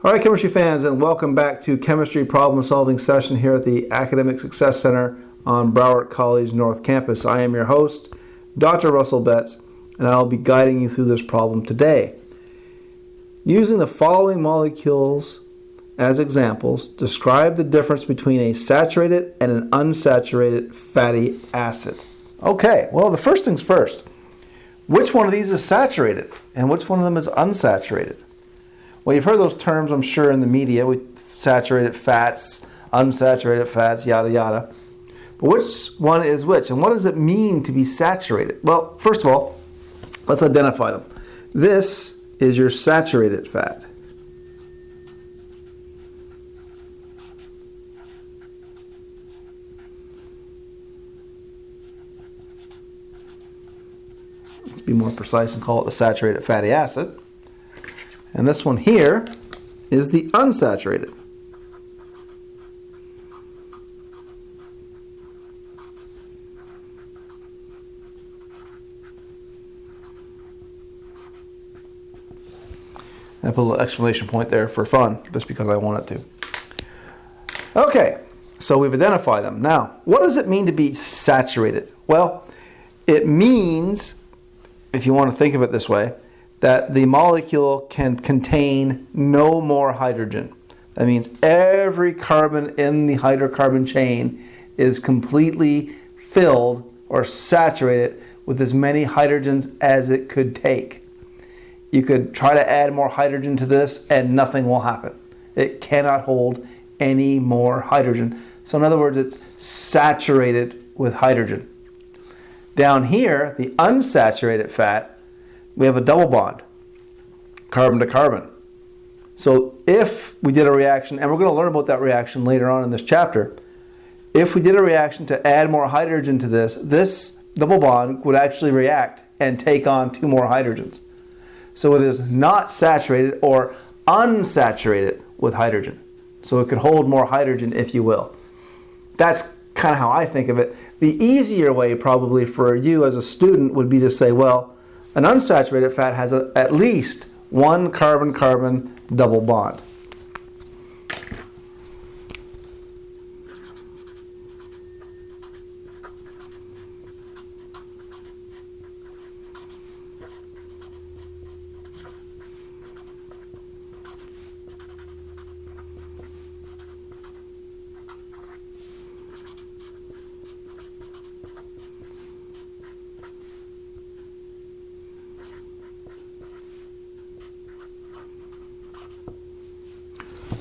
All right, chemistry fans, and welcome back to chemistry problem solving session here at the Academic Success Center on Broward College North Campus. I am your host, Dr. Russell Betts, and I'll be guiding you through this problem today. Using the following molecules as examples, describe the difference between a saturated and an unsaturated fatty acid. Okay, well, the first things first. Which one of these is saturated and which one of them is unsaturated? Well, you've heard those terms, I'm sure, in the media, with saturated fats, unsaturated fats, yada, yada. But which one is which? And what does it mean to be saturated? Well, first of all, let's identify them. This is your saturated fat. Let's be more precise and call it the saturated fatty acid. And this one here is the unsaturated. I put a little exclamation point there for fun, just because I wanted to. Okay, so we've identified them. Now, what does it mean to be saturated? Well, it means, if you want to think of it this way, that the molecule can contain no more hydrogen. That means every carbon in the hydrocarbon chain is completely filled or saturated with as many hydrogens as it could take. You could try to add more hydrogen to this and nothing will happen. It cannot hold any more hydrogen. So in other words, it's saturated with hydrogen. Down here, the unsaturated fat, we have a double bond, carbon to carbon. So if we did a reaction, and we're going to learn about that reaction later on in this chapter, if we did a reaction to add more hydrogen to this double bond would actually react and take on two more hydrogens. So it is not saturated or unsaturated with hydrogen. So it could hold more hydrogen, if you will. That's kind of how I think of it. The easier way probably for you as a student would be to say, well, an unsaturated fat has at least one carbon-carbon double bond.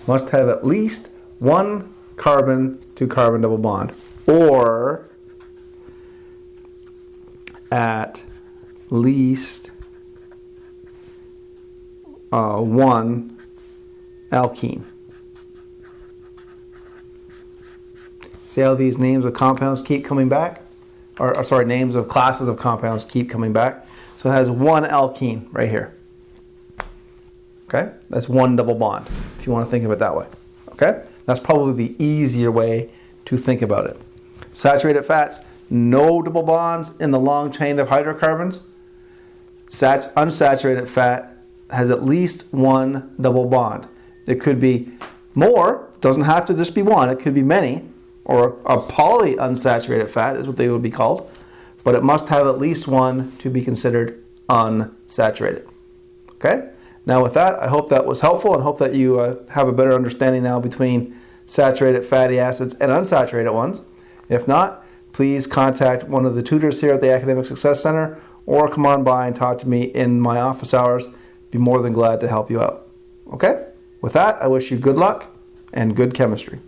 Must have at least one carbon to carbon double bond, or at least one alkene. See how these names of compounds keep coming back? Or sorry, names of classes of compounds keep coming back. So it has one alkene right here. Okay, that's one double bond, if you want to think of it that way. Okay, that's probably the easier way to think about it. Saturated fats, no double bonds in the long chain of hydrocarbons. Unsaturated fat has at least one double bond. It could be more, doesn't have to just be one, it could be many, or a polyunsaturated fat is what they would be called, but it must have at least one to be considered unsaturated. Okay? Now with that, I hope that was helpful and hope that you have a better understanding now between saturated fatty acids and unsaturated ones. If not, please contact one of the tutors here at the Academic Success Center or come on by and talk to me in my office hours. Be more than glad to help you out. Okay? With that, I wish you good luck and good chemistry.